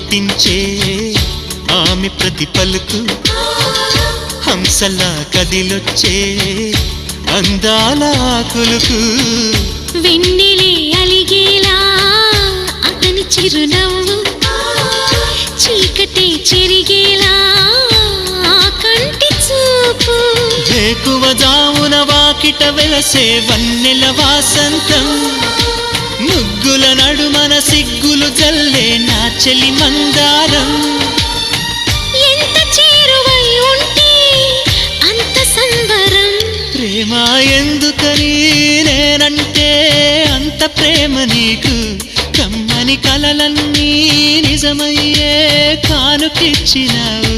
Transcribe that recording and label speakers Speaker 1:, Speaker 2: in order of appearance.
Speaker 1: వినిపించే ఆమె ప్రతి పలుకు హంసలా కదిలొచ్చే అందాల కులుకు
Speaker 2: వెన్నెలే అలిగేలా అతని చిరునవ్వు చీకటే చెరిగేలా ఆ కంటి చూపు
Speaker 1: వేకువ జామున వాకిట వెలసే వన్నెల వాసంతం ముగ్గుల నడుమన సిగ్గులు జల్లే నా చెలి మందారం
Speaker 2: ఎంత చేరువై ఉంటే అంత సంబరం
Speaker 1: ప్రేమ ఎందుకని నేనంటే అంత ప్రేమ నీకు కమ్మని కలలన్నీ నిజమయ్యే కానుకిచ్చినావు